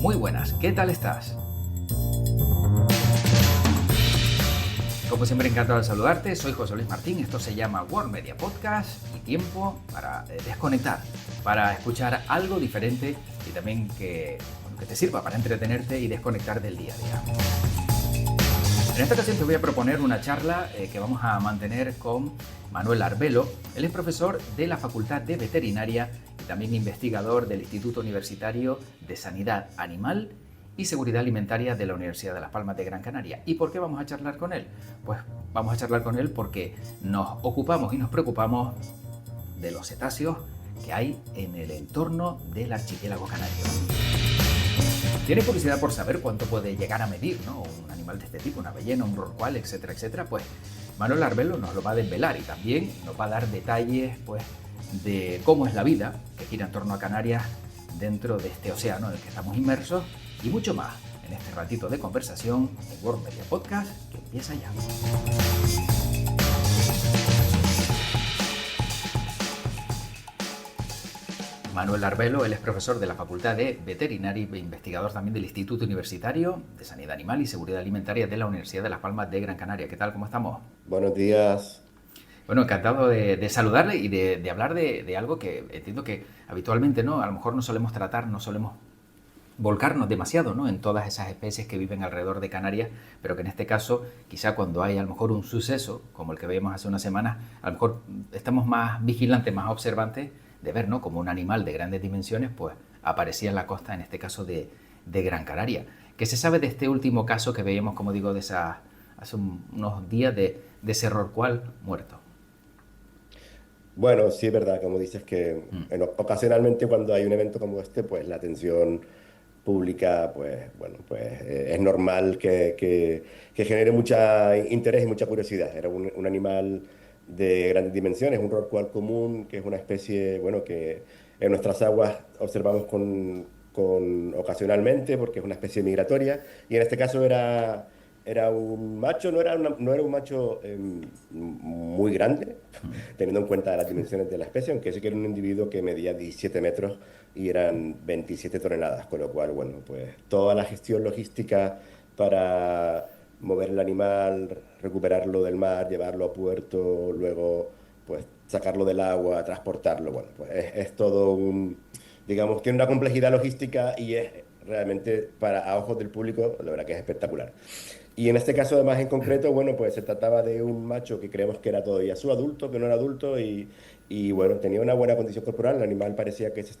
Muy buenas, ¿qué tal estás? Como siempre, encantado de saludarte. Soy José Luis Martín. Esto se llama World Media Podcast y tiempo para desconectar, para escuchar algo diferente y también que te sirva para entretenerte y desconectar del día a día. En esta ocasión te voy a proponer una charla que vamos a mantener con Manuel Arbelo. Él es profesor de la Facultad de Veterinaria y también investigador del Instituto Universitario de Sanidad Animal y Seguridad Alimentaria de la Universidad de Las Palmas de Gran Canaria. ¿Y por qué vamos a charlar con él? Pues vamos a charlar con él porque nos ocupamos y nos preocupamos de los cetáceos que hay en el entorno del archipiélago canario. ¿Tienes curiosidad por saber cuánto puede llegar a medir, ¿no? Un animal de este tipo, una ballena, un rorcual, etcétera, etcétera? Pues Manuel Arbelo nos lo va a desvelar y también nos va a dar detalles, pues, de cómo es la vida que gira en torno a Canarias dentro de este océano en el que estamos inmersos y mucho más en este ratito de conversación en World Media Podcast que empieza ya. Manuel Arbelo, él es profesor de la Facultad de Veterinaria e investigador también del Instituto Universitario de Sanidad Animal y Seguridad Alimentaria de la Universidad de Las Palmas de Gran Canaria. ¿Qué tal? ¿Cómo estamos? Buenos días. Bueno, encantado de saludarle y de hablar de algo que entiendo que habitualmente, ¿no? A lo mejor no solemos tratar, no solemos volcarnos demasiado, ¿no? En todas esas especies que viven alrededor de Canarias, pero que en este caso, quizá cuando hay a lo mejor un suceso, como el que veíamos hace unas semanas, a lo mejor estamos más vigilantes, más observantes de ver, ¿no? Como un animal de grandes dimensiones, pues aparecía en la costa, en este caso de Gran Canaria. ¿Qué se sabe de este último caso que veíamos, como digo, de esa, hace unos días de ese rorcual muerto? Bueno, sí es verdad, como dices, que ocasionalmente cuando hay un evento como este, pues la atención pública, pues bueno, pues es normal que genere mucha interés y mucha curiosidad. Era un animal de grandes dimensiones, un rorcual común, que es una especie, bueno, que en nuestras aguas observamos ocasionalmente, porque es una especie migratoria, y en este caso era un macho, no era un macho muy grande, teniendo en cuenta las dimensiones de la especie, aunque sí que era un individuo que medía 17 metros y eran 27 toneladas, con lo cual, bueno, pues toda la gestión logística para mover el animal, recuperarlo del mar, llevarlo a puerto, luego pues sacarlo del agua, transportarlo, bueno, pues es todo digamos, tiene una complejidad logística y es realmente a ojos del público, la verdad que es espectacular. Y en este caso, además, en concreto, bueno, pues se trataba de un macho que creemos que era todavía su adulto, que no era adulto, y bueno, tenía una buena condición corporal. El animal parecía que se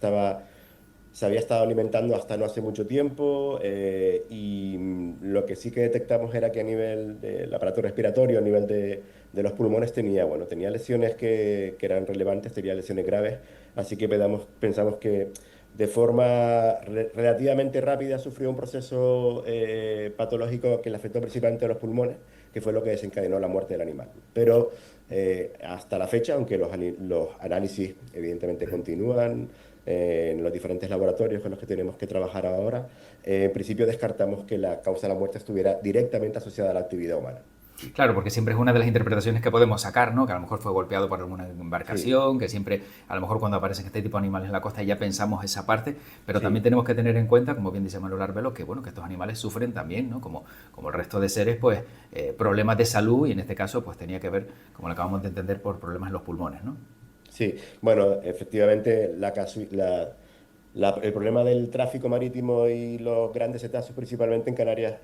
había estado alimentando hasta no hace mucho tiempo, lo que sí que detectamos era que a nivel del aparato respiratorio, a nivel de los pulmones, bueno, tenía lesiones que eran relevantes, tenía lesiones graves, así que pensamos que de forma relativamente rápida sufrió un proceso patológico que le afectó principalmente a los pulmones, que fue lo que desencadenó la muerte del animal. Pero hasta la fecha, aunque los análisis evidentemente continúan en los diferentes laboratorios con los que tenemos que trabajar ahora, en principio descartamos que la causa de la muerte estuviera directamente asociada a la actividad humana. Claro, porque siempre es una de las interpretaciones que podemos sacar, ¿no? Que a lo mejor fue golpeado por alguna Sí, embarcación, que siempre, a lo mejor cuando aparecen este tipo de animales en la costa ya pensamos esa parte, pero también sí. tenemos que tener en cuenta, como bien dice Manuel Arbelo, que bueno, que estos animales sufren también, ¿no? Como el resto de seres, pues problemas de salud y en este caso pues tenía que ver, como lo acabamos de entender, por problemas en los pulmones, ¿no? Sí, bueno, efectivamente, el problema del tráfico marítimo y los grandes cetáceos, principalmente en Canarias,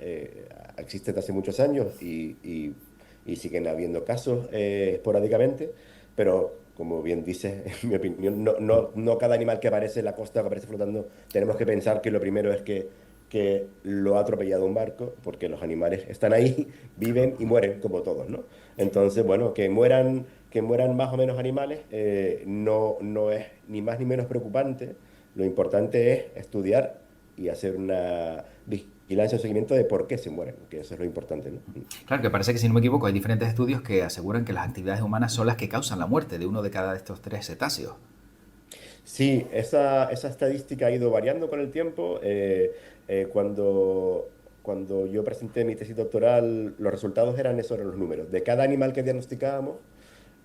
existe desde hace muchos años y siguen habiendo casos esporádicamente, pero como bien dices, en mi opinión, no cada animal que aparece en la costa, que aparece flotando, tenemos que pensar que lo primero es que lo ha atropellado un barco, porque los animales están ahí, viven y mueren como todos, ¿no? Entonces, bueno, que mueran más o menos animales no es ni más ni menos preocupante. Lo importante es estudiar y hacer una vigilancia o seguimiento de por qué se mueren, que eso es lo importante, ¿no? Claro, que parece que si no me equivoco hay diferentes estudios que aseguran que las actividades humanas son las que causan la muerte de uno de cada de estos tres cetáceos. Sí, esa estadística ha ido variando con el tiempo. Cuando yo presenté mi tesis doctoral, los resultados eran esos, eran los números. De cada animal que diagnosticábamos,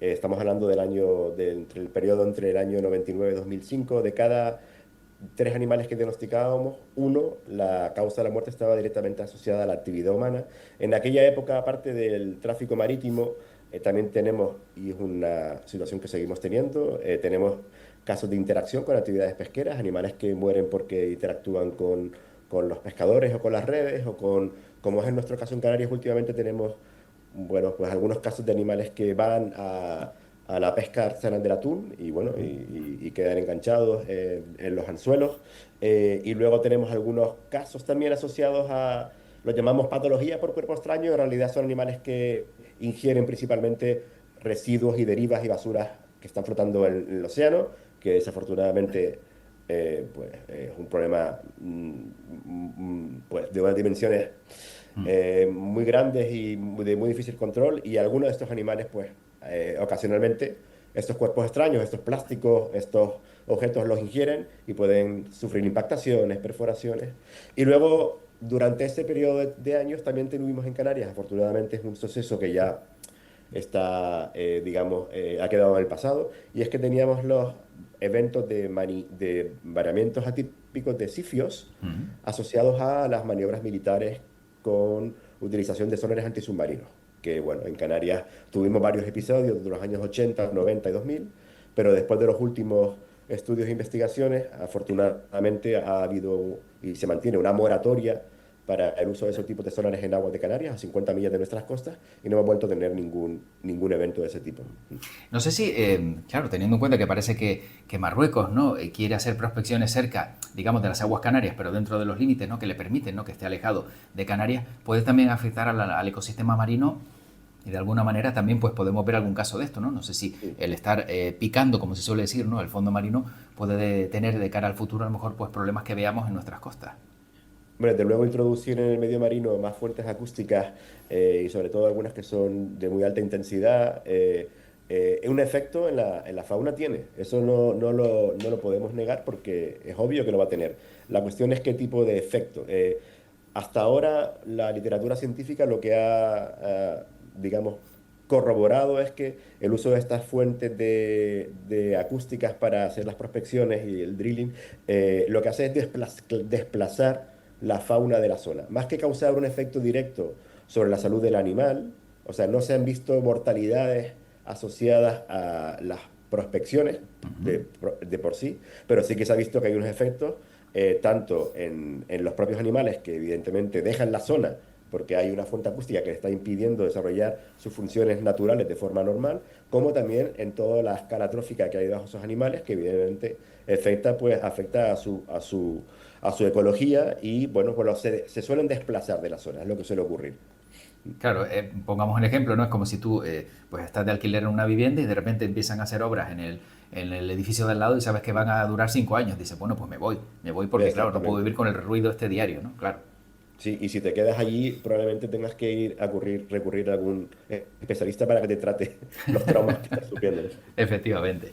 estamos hablando entre el periodo entre el año 99 y 2005, de cada tres animales que diagnosticábamos, uno, la causa de la muerte estaba directamente asociada a la actividad humana. En aquella época, aparte del tráfico marítimo, también tenemos, y es una situación que seguimos teniendo, tenemos casos de interacción con actividades pesqueras, animales que mueren porque interactúan con los pescadores o con las redes, o con, como es en nuestro caso en Canarias, últimamente tenemos, bueno, pues algunos casos de animales que van a la pesca artesanal del atún y, bueno, y quedan enganchados en los anzuelos. Y luego tenemos algunos casos también asociados a, lo llamamos patología por cuerpo extraño, en realidad son animales que ingieren principalmente residuos y derivas y basuras que están flotando en el océano, que desafortunadamente pues, es un problema pues, de unas dimensiones muy grandes y de muy difícil control, y algunos de estos animales, pues, ocasionalmente, estos cuerpos extraños, estos plásticos, estos objetos los ingieren y pueden sufrir impactaciones, perforaciones. Y luego, durante este periodo de años, también tuvimos en Canarias, afortunadamente es un suceso que ya está, digamos, ha quedado en el pasado, y es que teníamos los eventos de variamientos atípicos de sifios asociados a las maniobras militares con utilización de sonares antisubmarinos, que bueno, en Canarias tuvimos varios episodios de los años 80, 90 y 2000, pero después de los últimos estudios e investigaciones, afortunadamente ha habido y se mantiene una moratoria para el uso de esos tipos de sonares en aguas de Canarias, a 50 millas de nuestras costas, y no hemos vuelto a tener ningún evento de ese tipo. No sé si, claro, teniendo en cuenta que parece que Marruecos, ¿no? Quiere hacer prospecciones cerca, digamos, de las aguas canarias, pero dentro de los límites, ¿no? Que le permiten, ¿no? Que esté alejado de Canarias, puede también afectar al ecosistema marino, y de alguna manera también pues podemos ver algún caso de esto, ¿no? No sé si Sí. el estar picando, como se suele decir, ¿no? El fondo marino puede tener de cara al futuro a lo mejor pues problemas que veamos en nuestras costas. Bueno, desde luego introducir en el medio marino más fuentes acústicas, y sobre todo algunas que son de muy alta intensidad, un efecto en la fauna tiene. Eso no lo podemos negar porque es obvio que lo va a tener. La cuestión es qué tipo de efecto. Hasta ahora la literatura científica lo que ha, digamos, corroborado es que el uso de estas fuentes de acústicas para hacer las prospecciones y el drilling, lo que hace es desplazar la fauna de la zona. Más que causar un efecto directo sobre la salud del animal, o sea, no se han visto mortalidades asociadas a las prospecciones de por sí, pero sí que se ha visto que hay unos efectos tanto en los propios animales que evidentemente dejan la zona porque hay una fuente acústica que le está impidiendo desarrollar sus funciones naturales de forma normal, como también en toda la escala trófica que hay bajo esos animales, que evidentemente afecta a su ecología y, bueno, pues se suelen desplazar de la zona, es lo que suele ocurrir. Claro, pongamos un ejemplo, ¿no? Es como si tú pues estás de alquiler en una vivienda y de repente empiezan a hacer obras en el edificio de al lado y sabes que van a durar 5 años. Dices, bueno, pues me voy porque claro, no puedo Exactamente. vivir con el ruido este diario, ¿no? Claro. Sí, y si te quedas allí, probablemente tengas que recurrir a algún especialista para que te trate los traumas que estás sufriendo, ¿no? Efectivamente.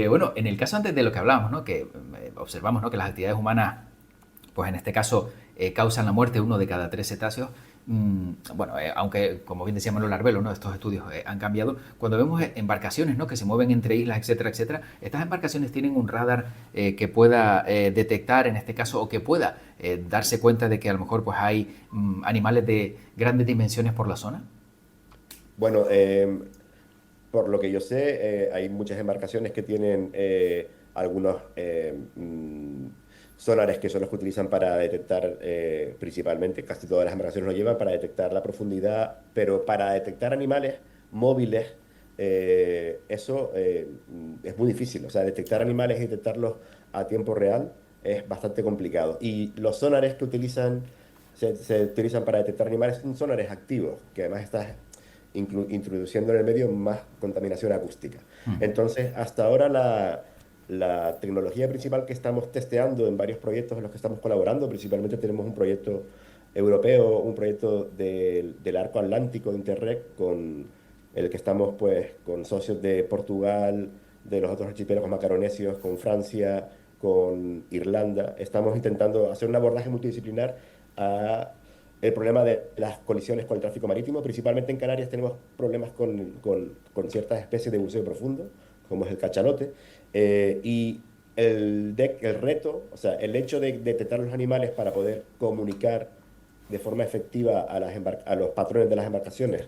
Bueno, en el caso antes de lo que hablamos, ¿no? Que observamos, ¿no? Que las actividades humanas, pues en este caso, causan la muerte de uno de cada tres cetáceos. Bueno, aunque como bien decía Manuel Arbelo, ¿no? Estos estudios han cambiado. Cuando vemos embarcaciones, ¿no? Que se mueven entre islas, etcétera, etcétera, estas embarcaciones tienen un radar que pueda detectar, en este caso, o que pueda darse cuenta de que a lo mejor pues hay animales de grandes dimensiones por la zona. Bueno, por lo que yo sé, hay muchas embarcaciones que tienen algunos sonares que son los que utilizan para detectar, principalmente, casi todas las embarcaciones lo llevan para detectar la profundidad, pero para detectar animales móviles, eso es muy difícil. O sea, detectar Claro. animales y detectarlos a tiempo real es bastante complicado. Y los sonares que se utilizan para detectar animales son sonares activos, que además estás introduciendo en el medio más contaminación acústica. Entonces, hasta ahora la tecnología principal que estamos testeando en varios proyectos en los que estamos colaborando, principalmente tenemos un proyecto europeo, un proyecto del Arco Atlántico de Interreg, con el que estamos pues con socios de Portugal, de los otros archipiélagos macaronesios, con Francia, con Irlanda. Estamos intentando hacer un abordaje multidisciplinar a el problema de las colisiones con el tráfico marítimo. Principalmente en Canarias tenemos problemas con ciertas especies de buceo profundo, como es el cachalote, y el reto, o sea, el hecho de detectar los animales para poder comunicar de forma efectiva a los patrones de las embarcaciones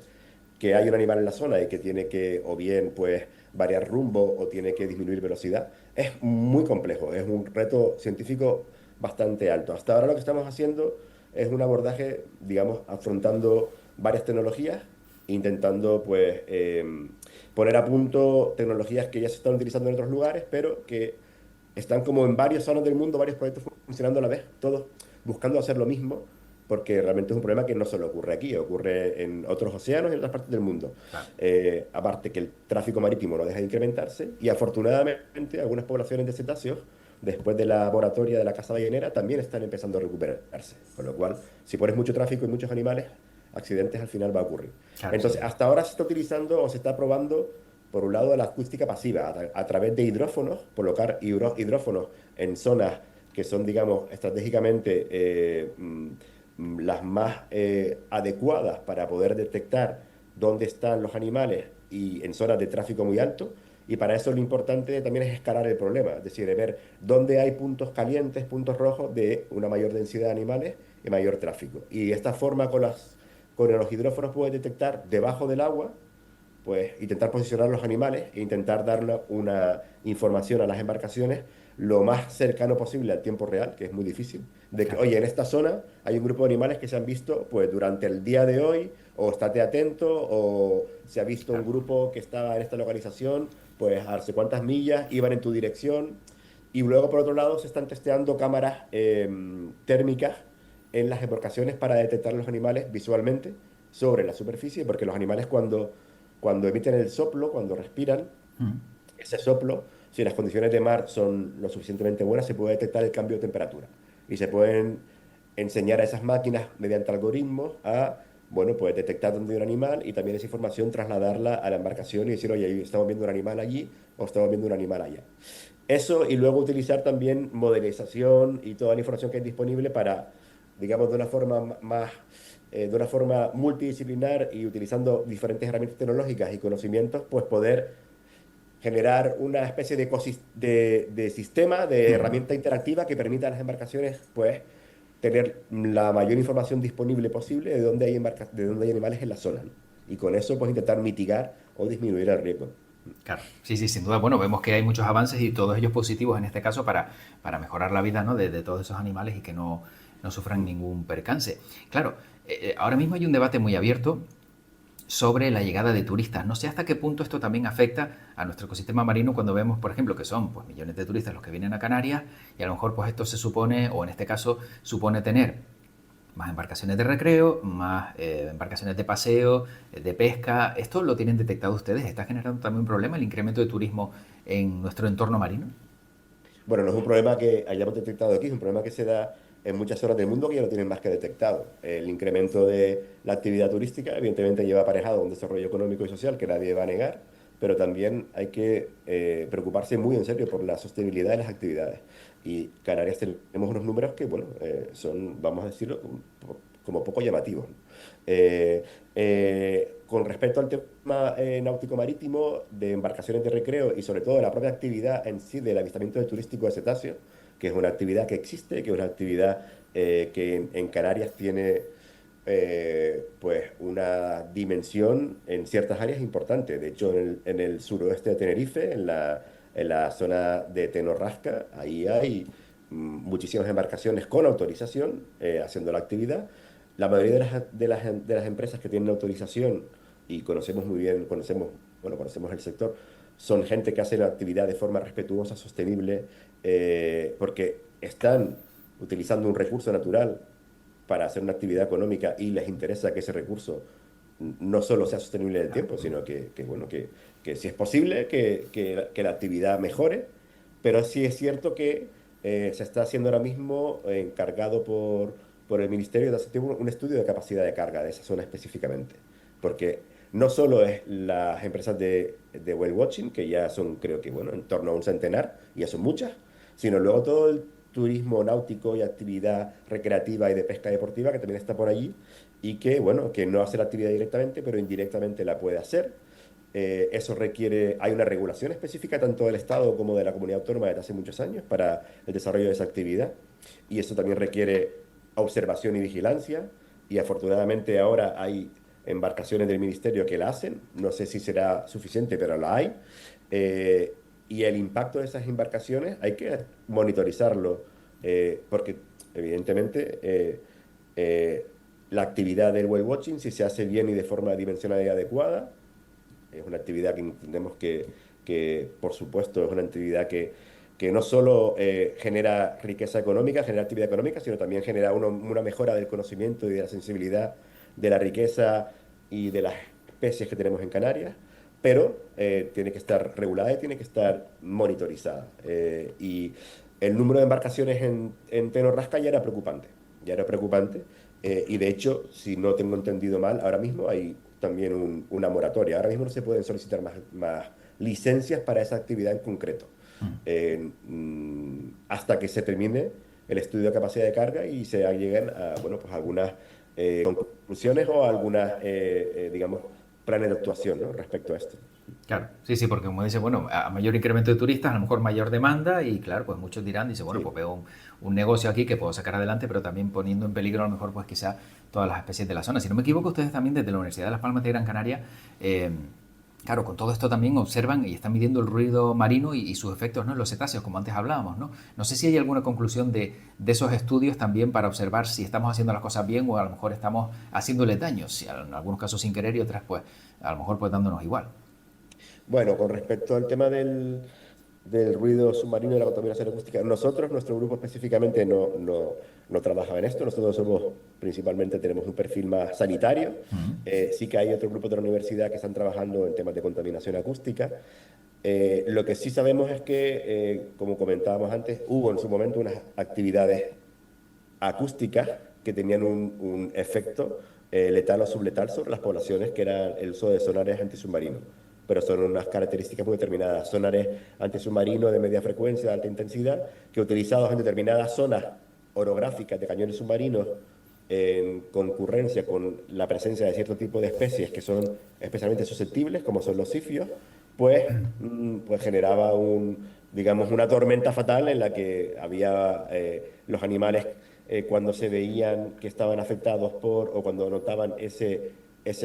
que hay un animal en la zona y que tiene que o bien pues variar rumbo o tiene que disminuir velocidad, es muy complejo, es un reto científico bastante alto. Hasta ahora lo que estamos haciendo es un abordaje, digamos, afrontando varias tecnologías, intentando pues poner a punto tecnologías que ya se están utilizando en otros lugares, pero que están como en varias zonas del mundo, varios proyectos funcionando a la vez, todos buscando hacer lo mismo, porque realmente es un problema que no solo ocurre aquí, ocurre en otros océanos y en otras partes del mundo. Claro. Aparte que el tráfico marítimo no deja de incrementarse y afortunadamente algunas poblaciones de cetáceos, después de la moratoria de la caza ballenera, también están empezando a recuperarse. Con lo cual, si pones mucho tráfico y muchos animales, accidentes al final va a ocurrir. Claro, sí, Entonces, sí. hasta ahora se está utilizando o se está probando por un lado, la acústica pasiva, a través de hidrófonos, colocar hidrófonos en zonas que son, digamos, estratégicamente las más adecuadas para poder detectar dónde están los animales y en zonas de tráfico muy alto. Y para eso lo importante también es escalar el problema, es decir, de ver dónde hay puntos calientes, puntos rojos de una mayor densidad de animales y mayor tráfico. Y esta forma con los hidrófonos puedes detectar debajo del agua, pues intentar posicionar los animales e intentar dar una información a las embarcaciones lo más cercano posible al tiempo real, que es muy difícil, de que, Claro. oye, en esta zona hay un grupo de animales que se han visto pues durante el día de hoy, o estate atento, o se ha visto un Claro. grupo que estaba en esta localización, pues a no sé cuántas millas, iban en tu dirección, y luego por otro lado se están testeando cámaras térmicas en las embarcaciones para detectar los animales visualmente sobre la superficie, porque los animales cuando emiten el soplo, cuando respiran, Mm. ese soplo, si las condiciones de mar son lo suficientemente buenas, se puede detectar el cambio de temperatura. Y se pueden enseñar a esas máquinas mediante algoritmos a, bueno, pues detectar dónde hay un animal y también esa información trasladarla a la embarcación y decir, oye, estamos viendo un animal allí o estamos viendo un animal allá. Eso y luego utilizar también modelización y toda la información que es disponible para, digamos, de una forma más, de una forma multidisciplinar y utilizando diferentes herramientas tecnológicas y conocimientos, pues poder generar una especie de sistema, de Ujú. herramienta interactiva que permita a las embarcaciones, pues, tener la mayor información disponible posible de dónde hay, de dónde hay animales en la zona, ¿no? Y con eso, pues, intentar mitigar o disminuir el riesgo. Claro, sí, sí, sin duda. Bueno, vemos que hay muchos avances y todos ellos positivos en este caso para mejorar la vida, ¿no? De todos esos animales y que no sufran Mm. ningún percance. Claro, ahora mismo hay un debate muy abierto sobre la llegada de turistas. No sé hasta qué punto esto también afecta a nuestro ecosistema marino cuando vemos, por ejemplo, que son pues, millones de turistas los que vienen a Canarias y a lo mejor pues esto se supone, o en este caso supone tener más embarcaciones de recreo, más embarcaciones de paseo, de pesca. ¿Esto lo tienen detectado ustedes? ¿Está generando también un problema el incremento de turismo en nuestro entorno marino? Bueno, no es un problema que hayamos detectado aquí, es un problema que se da en muchas zonas del mundo que ya lo tienen más que detectado. El incremento de la actividad turística, evidentemente, lleva aparejado un desarrollo económico y social que nadie va a negar, pero también hay que preocuparse muy en serio por la sostenibilidad de las actividades. Y Canarias tenemos unos números que, bueno, son, vamos a decirlo, como poco llamativos, ¿no? Eh, con respecto al tema náutico marítimo, de embarcaciones de recreo y sobre todo de la propia actividad en sí del avistamiento de turístico de cetáceos, que es una actividad que existe, que es una actividad que en Canarias tiene pues una dimensión en ciertas áreas importante. De hecho, en el suroeste de Tenerife, en la zona de Tenorrasca, ahí hay muchísimas embarcaciones con autorización haciendo la actividad. La mayoría de las empresas que tienen autorización y conocemos muy bien, bueno, conocemos el sector, son gente que hace la actividad de forma respetuosa, sostenible, porque están utilizando un recurso natural para hacer una actividad económica y les interesa que ese recurso no solo sea sostenible en el Claro. tiempo, sino que si es posible, que la actividad mejore, pero sí es cierto que se está haciendo ahora mismo encargado por el Ministerio de hacer un estudio de capacidad de carga de esa zona específicamente, porque no solo es las empresas de whale watching, que ya son, creo que, bueno, en torno a un centenar, y ya son muchas, sino luego todo el turismo náutico y actividad recreativa y de pesca deportiva que también está por allí y que, bueno, que no hace la actividad directamente, pero indirectamente la puede hacer. Eso requiere, hay una regulación específica tanto del Estado como de la comunidad autónoma desde hace muchos años para el desarrollo de esa actividad. Y eso también requiere observación y vigilancia. Y afortunadamente ahora hay embarcaciones del ministerio que la hacen. No sé si será suficiente, pero la hay. Eh, y el impacto de esas embarcaciones hay que monitorizarlo, porque evidentemente la actividad del whale watching, si se hace bien y de forma dimensionada y adecuada, es una actividad que entendemos que, por supuesto, es una actividad que no solo genera riqueza económica, genera actividad económica, sino también genera una mejora del conocimiento y de la sensibilidad de la riqueza y de las especies que tenemos en Canarias, pero tiene que estar regulada y tiene que estar monitorizada. Y el número de embarcaciones en Rasca ya era preocupante, y de hecho, si no tengo entendido mal, ahora mismo hay también una moratoria. Ahora mismo no se pueden solicitar más licencias para esa actividad en concreto, hasta que se termine el estudio de capacidad de carga y se lleguen a, bueno, pues algunas conclusiones o algunas, digamos, planes de actuación, ¿no?, respecto a esto. Claro, sí, sí, porque como dice, bueno, a mayor incremento de turistas, a lo mejor mayor demanda y claro, pues muchos dirán, dice, bueno, Sí. pues veo un negocio aquí que puedo sacar adelante, pero también poniendo en peligro a lo mejor pues quizá todas las especies de la zona. Si no me equivoco, ustedes también desde la Universidad de Las Palmas de Gran Canaria, eh, claro, con todo esto también observan y están midiendo el ruido marino y sus efectos, ¿no?, en los cetáceos, como antes hablábamos, ¿no? No sé si hay alguna conclusión de esos estudios también para observar si estamos haciendo las cosas bien o a lo mejor estamos haciéndole daño, si en algunos casos sin querer y otras pues a lo mejor pues dándonos igual. Bueno, con respecto al tema del ruido submarino y la contaminación acústica, nosotros, nuestro grupo específicamente, no trabaja en esto. Nosotros somos, principalmente, tenemos un perfil más sanitario. Sí que hay otros grupos de la universidad que están trabajando en temas de contaminación acústica. Lo que sí sabemos es que, como comentábamos antes, hubo en su momento unas actividades acústicas que tenían un efecto letal o subletal sobre las poblaciones, que era el uso de sonares antisubmarinos. Pero son unas características muy determinadas. Sonares antisubmarinos de media frecuencia, de alta intensidad, que utilizados en determinadas zonas orográficas de cañones submarinos, en concurrencia con la presencia de cierto tipo de especies que son especialmente susceptibles, como son los sifios, pues generaba digamos, una tormenta fatal en la que había los animales, cuando se veían que estaban afectados o cuando notaban ese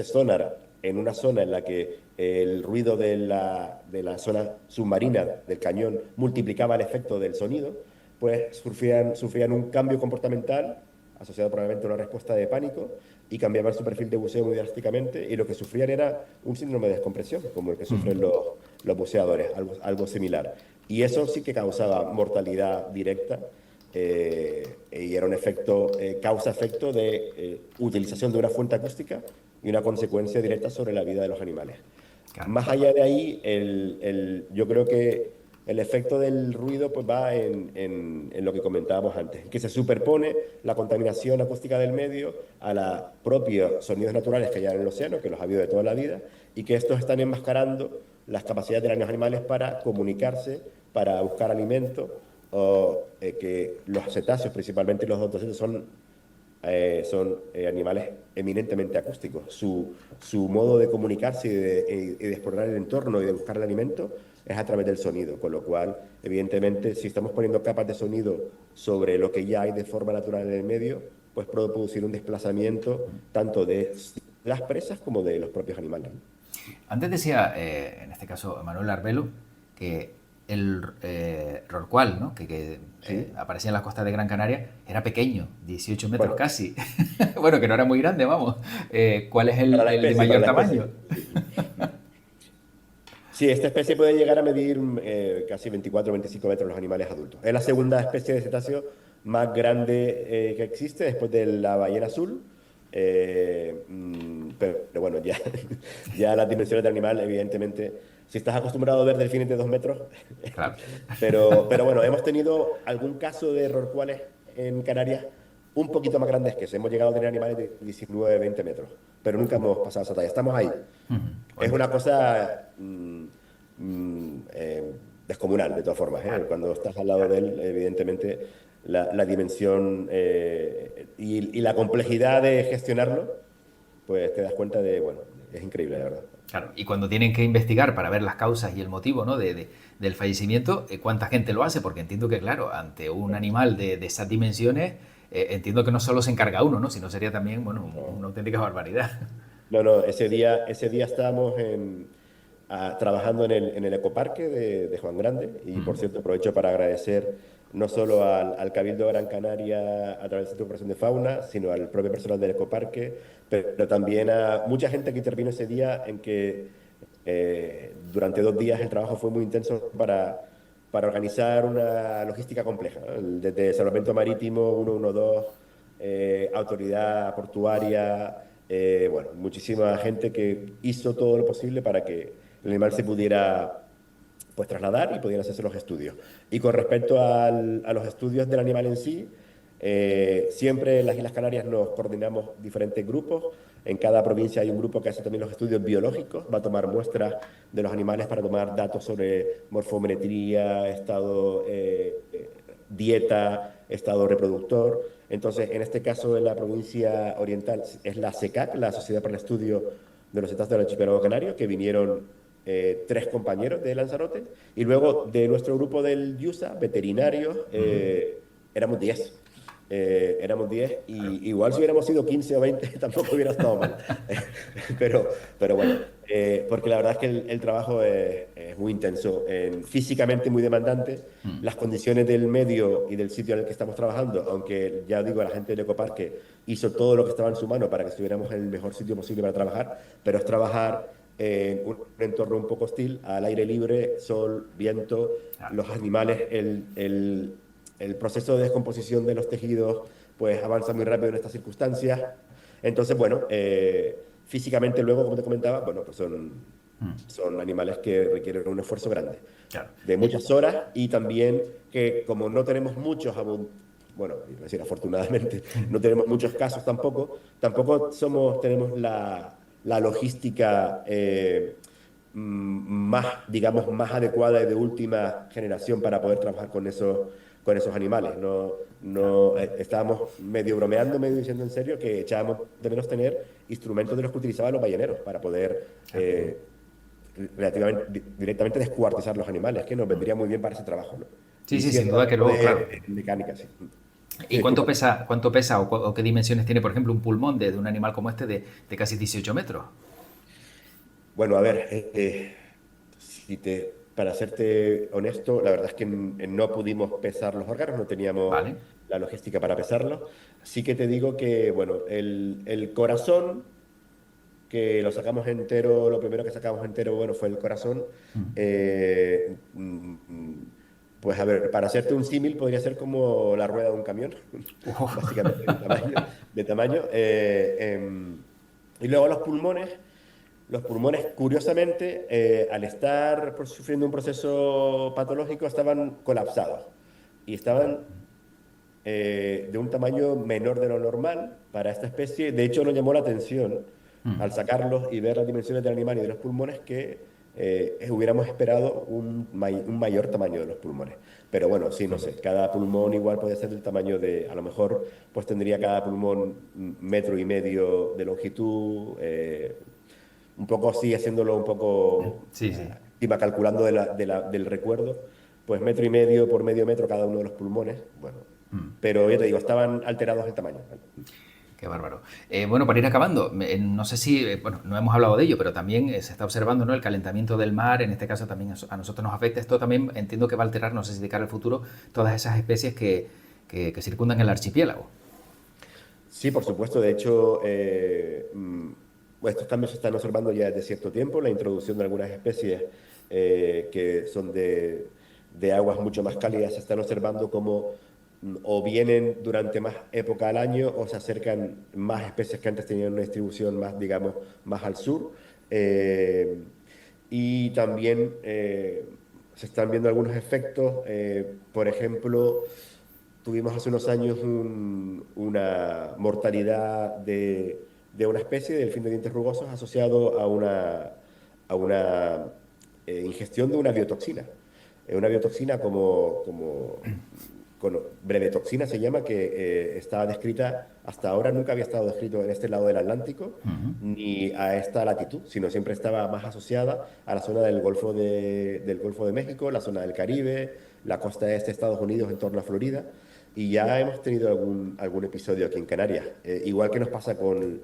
sonar en una zona en la que el ruido de la zona submarina del cañón multiplicaba el efecto del sonido, pues sufrían un cambio comportamental asociado probablemente a una respuesta de pánico, y cambiaban su perfil de buceo muy drásticamente, y lo que sufrían era un síndrome de descompresión, como el que sufren los buceadores, algo similar. Y eso sí que causaba mortalidad directa, y era un efecto, causa-efecto de utilización de una fuente acústica y una consecuencia directa sobre la vida de los animales. Claro. Más allá de ahí, yo creo que el efecto del ruido pues va en lo que comentábamos antes, que se superpone la contaminación acústica del medio a los propios sonidos naturales que hay en el océano, que los ha habido de toda la vida, y que estos están enmascarando las capacidades de los animales para comunicarse, para buscar alimento, o que los cetáceos, principalmente los odontocétalos, son animales eminentemente acústicos. Su modo de comunicarse y de explorar el entorno y de buscar el alimento es a través del sonido, con lo cual, evidentemente, si estamos poniendo capas de sonido sobre lo que ya hay de forma natural en el medio, pues puede producir un desplazamiento tanto de las presas como de los propios animales. Antes decía, en este caso, Manuel Arbelo, que el rorcual, ¿no?, que Sí, aparecía en las costas de Gran Canaria, era pequeño, 18 metros bueno, casi. Bueno, que no era muy grande, vamos. ¿Cuál es para la el de especie, para mayor la tamaño? especie. Sí, esta especie puede llegar a medir casi 24 o 25 metros los animales adultos. Es la segunda especie de cetáceo más grande que existe después de la ballena azul. Pero bueno, ya, ya las dimensiones del animal, evidentemente, si estás acostumbrado a ver delfines de 2 metros, Claro. pero bueno, hemos tenido algún caso de rorcuales en Canarias un poquito más grandes que eso. Hemos llegado a tener animales de 19, 20 metros, pero nunca hemos pasado esa talla. Estamos ahí. Es Bueno, una cosa descomunal, de todas formas, ¿eh? claro, Cuando estás al lado de él, evidentemente, la dimensión y la complejidad de gestionarlo, pues te das cuenta de, bueno, es increíble, la verdad. Claro, y cuando tienen que investigar para ver las causas y el motivo, ¿no? del fallecimiento, ¿cuánta gente lo hace? Porque entiendo que, claro, ante un animal de esas dimensiones, entiendo que no solo se encarga uno, ¿no? Sino sería también, bueno, una auténtica barbaridad. No, no, ese día estábamos trabajando en el ecoparque de Juan Grande y por cierto aprovecho para agradecer no solo al Cabildo de Gran Canaria a través del Centro de Operación de Fauna, sino al propio personal del ecoparque, pero también a mucha gente que intervino ese día en que durante 2 días el trabajo fue muy intenso para organizar una logística compleja, ¿no? Desde Salvamento Marítimo 112, autoridad portuaria, bueno, muchísima gente que hizo todo lo posible para que el animal se pudiera pues trasladar y pudieran hacerse los estudios. Y con respecto a los estudios del animal en sí, siempre en las Islas Canarias nos coordinamos diferentes grupos. En cada provincia hay un grupo que hace también los estudios biológicos, va a tomar muestras de los animales para tomar datos sobre morfometría, estado, dieta, estado reproductor. Entonces, en este caso de la provincia oriental es la SECAC, la Sociedad para el Estudio de los Cetáceos del Archipiélago Canario, que vinieron 3 compañeros de Lanzarote, y luego de nuestro grupo del YUSA, veterinarios, éramos 10. Éramos 10 y igual si hubiéramos sido 15 o 20 tampoco hubiera estado mal. pero, pero bueno, porque la verdad es que el trabajo es muy intenso, físicamente muy demandante. Las condiciones del medio y del sitio en el que estamos trabajando, aunque ya digo, la gente del Ecoparque hizo todo lo que estaba en su mano para que estuviéramos en el mejor sitio posible para trabajar, pero es trabajar en un entorno un poco hostil, al aire libre, sol, viento, los animales, el proceso de descomposición de los tejidos pues avanza muy rápido en estas circunstancias. Entonces, bueno, físicamente luego, como te comentaba, bueno, pues son animales que requieren un esfuerzo grande, Claro. de muchas horas y también que como no tenemos muchos, bueno, iba a decir afortunadamente, no tenemos muchos casos tampoco tenemos la logística más, digamos, más adecuada y de última generación para poder trabajar con esos animales. No, no, estábamos medio bromeando, medio diciendo en serio que echábamos de menos tener instrumentos de los que utilizaban los balleneros para poder relativamente directamente descuartizar los animales, que nos vendría muy bien para ese trabajo, ¿no? Sí, Y sí, sin cierto duda que tipo luego, claro. de mecánica, sí. ¿Y Disculpa. cuánto pesa o qué dimensiones tiene, por ejemplo, un pulmón de un animal como este de casi 18 metros? Bueno, a ver, para serte honesto, la verdad es que no pudimos pesar los órganos, no teníamos Vale. la logística para pesarlos. Sí que te digo que, bueno, el corazón, que lo sacamos entero, lo primero que sacamos entero, bueno, fue el corazón. Pues a ver, para hacerte un símil, podría ser como la rueda de un camión, básicamente, de tamaño. Y luego los pulmones, curiosamente, al estar sufriendo un proceso patológico, estaban colapsados y estaban de un tamaño menor de lo normal para esta especie. De hecho, nos llamó la atención al sacarlos y ver las dimensiones del animal y de los pulmones que hubiéramos esperado un mayor tamaño de los pulmones. Pero bueno, sí, no sé, cada pulmón igual puede ser del tamaño de, a lo mejor, pues tendría cada pulmón 1,5 metros de longitud, un poco así, haciéndolo un poco Sí, sí. encima, calculando del recuerdo, pues 1,5 metros por medio metro cada uno de los pulmones, bueno, pero ya te digo, estaban alterados el tamaño. Qué bárbaro. Bueno, para ir acabando, no sé si, bueno, no hemos hablado de ello, pero también se está observando, ¿no? El calentamiento del mar, en este caso también a nosotros nos afecta. Esto también entiendo que va a alterar, no sé si de cara al futuro, todas esas especies que circundan el archipiélago. Sí, por supuesto. De hecho, estos cambios se están observando ya desde cierto tiempo. La introducción de algunas especies que son de aguas mucho más cálidas se están observando como o vienen durante más época al año o se acercan más especies que antes tenían una distribución más, digamos, más al sur. Eh, y también se están viendo algunos efectos. Por ejemplo, tuvimos hace unos años una mortalidad de una especie, del delfín de dientes rugosos, asociado a una ingestión de una biotoxina. Una biotoxina como brevetoxina se llama, que está descrita hasta ahora, nunca había estado descrito en este lado del Atlántico, ni a esta latitud, sino siempre estaba más asociada a la zona del Golfo de México, la zona del Caribe, la costa este de Estados Unidos en torno a Florida, y ya hemos tenido algún episodio aquí en Canarias, igual que nos pasa con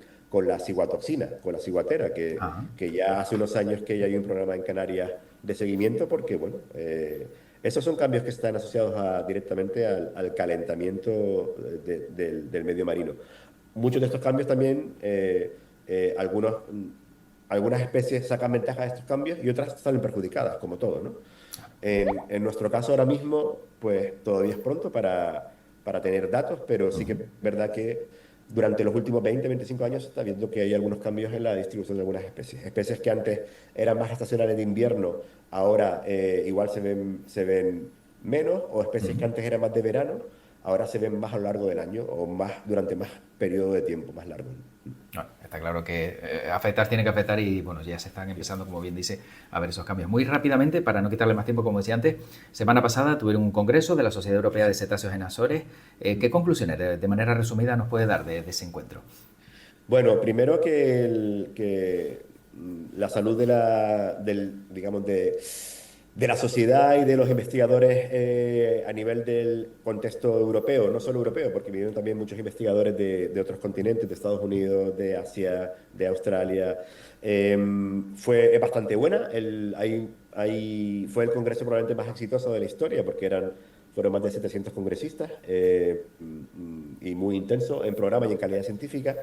la ciguatoxina, con la ciguatera, que ya hace unos años que ya hay un programa en Canarias de seguimiento, porque, bueno, esos son cambios que están asociados directamente al calentamiento del medio marino. Muchos de estos cambios también, algunas especies sacan ventaja de estos cambios y otras salen perjudicadas, como todo, ¿no? En nuestro caso ahora mismo, pues todavía es pronto para tener datos, pero sí que es verdad que durante los últimos 20-25 años se está viendo que hay algunos cambios en la distribución de algunas especies. Especies que antes eran más estacionales de invierno, ahora igual se ven menos, o especies que antes eran más de verano, ahora se ven más a lo largo del año o más durante más periodo de tiempo, más largo. Bueno, está claro que afectar tiene que afectar y bueno, ya se están empezando, como bien dice, a ver esos cambios. Muy rápidamente, para no quitarle más tiempo, como decía antes, semana pasada tuvieron un congreso de la Sociedad Europea de Cetáceos en Azores. ¿Qué conclusiones, de manera resumida, nos puede dar de ese encuentro? Bueno, primero que la salud digamos, de la sociedad y de los investigadores a nivel del contexto europeo, no solo europeo, porque vinieron también muchos investigadores de otros continentes, de Estados Unidos, de Asia, de Australia. Es bastante buena. Fue el congreso probablemente más exitoso de la historia, porque fueron más de 700 congresistas y muy intenso en programa y en calidad científica.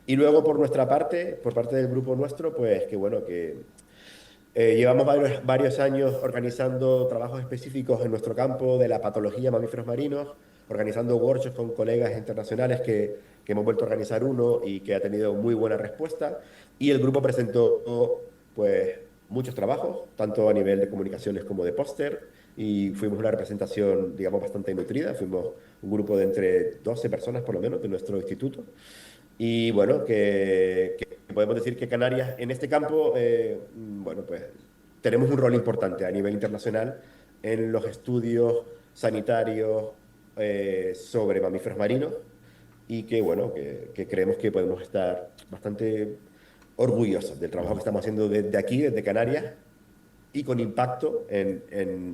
Y luego por nuestra parte, por parte del grupo nuestro, pues que bueno, que llevamos varios años organizando trabajos específicos en nuestro campo de la patología de mamíferos marinos, organizando workshops con colegas internacionales que hemos vuelto a organizar uno y que ha tenido muy buena respuesta. Y el grupo presentó pues muchos trabajos, tanto a nivel de comunicaciones como de póster, y fuimos una representación, digamos, bastante nutrida. Fuimos un grupo de entre 12 personas, por lo menos, de nuestro instituto. Y bueno, que podemos decir que Canarias en este campo, bueno, pues tenemos un rol importante a nivel internacional en los estudios sanitarios sobre mamíferos marinos y que bueno, que creemos que podemos estar bastante orgullosos del trabajo que estamos haciendo desde aquí, desde Canarias, y con impacto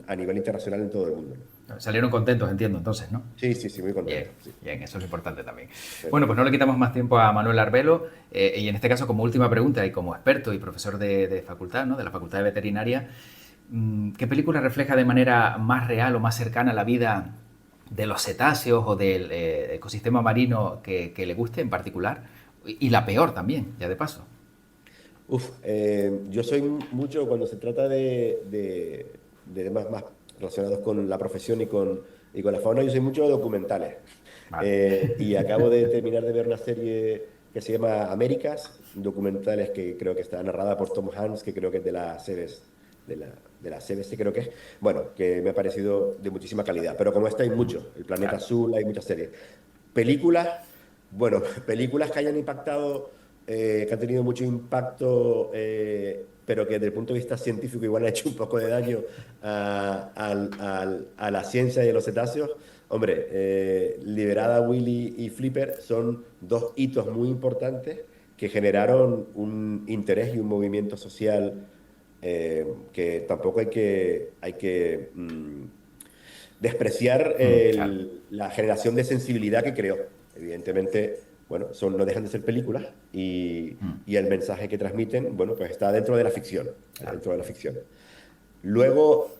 a nivel internacional en todo el mundo. Salieron contentos, entiendo, entonces, ¿no? Sí, muy contentos. Bien, Sí. bien, eso es lo importante también. Sí. Bueno, pues no le quitamos más tiempo a Manuel Arbelo y en este caso, como última pregunta y como experto y profesor de facultad, ¿no? De la Facultad de Veterinaria, ¿qué película refleja de manera más real o más cercana la vida de los cetáceos o del ecosistema marino que le guste en particular? Y la peor también, ya de paso. Yo soy mucho, cuando se trata de temas más relacionados con la profesión y con la fauna, yo soy mucho de documentales. Vale. Y acabo de terminar de ver una serie que se llama Américas, documentales que creo que está narrada por Tom Hanks, que creo que es de la CBS, de la CBS creo que es. Bueno, que me ha parecido de muchísima calidad. Pero como esta hay mucho, El Planeta Claro. Azul, hay muchas series. Películas, bueno, películas que hayan impactado, que han tenido mucho impacto, pero que desde el punto de vista científico igual han hecho un poco de daño a la ciencia y a los cetáceos. Hombre, Liberada, Willy y Flipper son dos hitos muy importantes que generaron un interés y un movimiento social que tampoco hay que despreciar Claro. la generación de sensibilidad que creó. Evidentemente, bueno, no dejan de ser películas y el mensaje que transmiten, bueno, pues está dentro de la ficción, Claro. dentro de la ficción. Luego,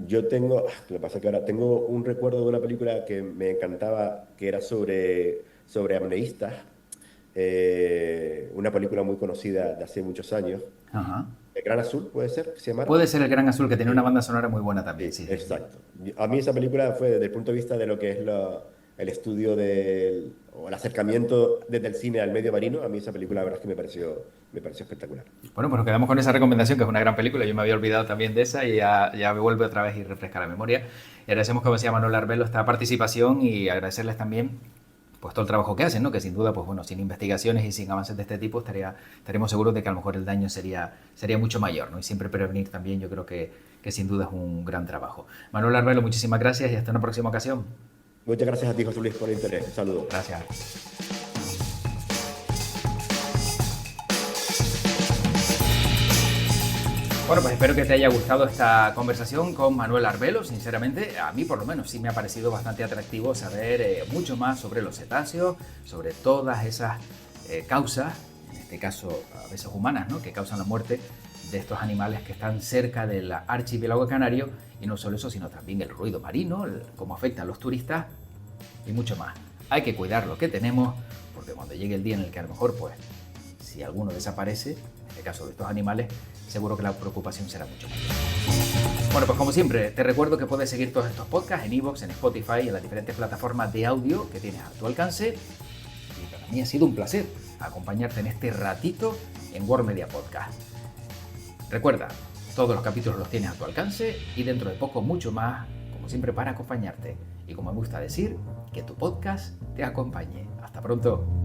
yo tengo, lo que pasa es que ahora tengo un recuerdo de una película que me encantaba, que era sobre apneístas, una película muy conocida de hace muchos años. Ajá. El Gran Azul, puede ser, que se llamara. Puede ser El Gran Azul, que tiene una Sí. banda sonora muy buena también, Sí, sí, sí, sí. exacto. A mí esa película fue desde el punto de vista de lo que es el estudio o el acercamiento desde el cine al medio marino. A mí esa película la verdad es que me pareció espectacular. Bueno, pues nos quedamos con esa recomendación, que es una gran película. Yo me había olvidado también de esa y ya me vuelve otra vez y refresca la memoria. Y agradecemos, como decía Manuel Arbelo, esta participación y agradecerles también pues todo el trabajo que hacen, ¿no? Que sin duda, pues bueno, sin investigaciones y sin avances de este tipo estaríamos seguros de que a lo mejor el daño sería mucho mayor, ¿no? Y siempre prevenir también, yo creo que que sin duda es un gran trabajo. Manuel Arbelo, muchísimas gracias y hasta una próxima ocasión. Muchas gracias a ti, José Luis, por el interés. Un saludo. Gracias. Bueno, pues espero que te haya gustado esta conversación con Manuel Arbelo. Sinceramente, a mí por lo menos sí me ha parecido bastante atractivo saber mucho más sobre los cetáceos, sobre todas esas causas, en este caso a veces humanas, ¿no?, que causan la muerte de estos animales que están cerca del archipiélago canario, y no solo eso, sino también el ruido marino, cómo afecta a los turistas y mucho más. Hay que cuidar lo que tenemos, porque cuando llegue el día en el que a lo mejor, pues, si alguno desaparece, en este caso de estos animales, seguro que la preocupación será mucho mayor. Bueno, pues como siempre, te recuerdo que puedes seguir todos estos podcasts en iVoox, en Spotify y en las diferentes plataformas de audio que tienes a tu alcance. Y para mí ha sido un placer acompañarte en este ratito en World Media Podcast. Recuerda, todos los capítulos los tienes a tu alcance y dentro de poco mucho más, como siempre, para acompañarte. Y como me gusta decir, que tu podcast te acompañe. Hasta pronto.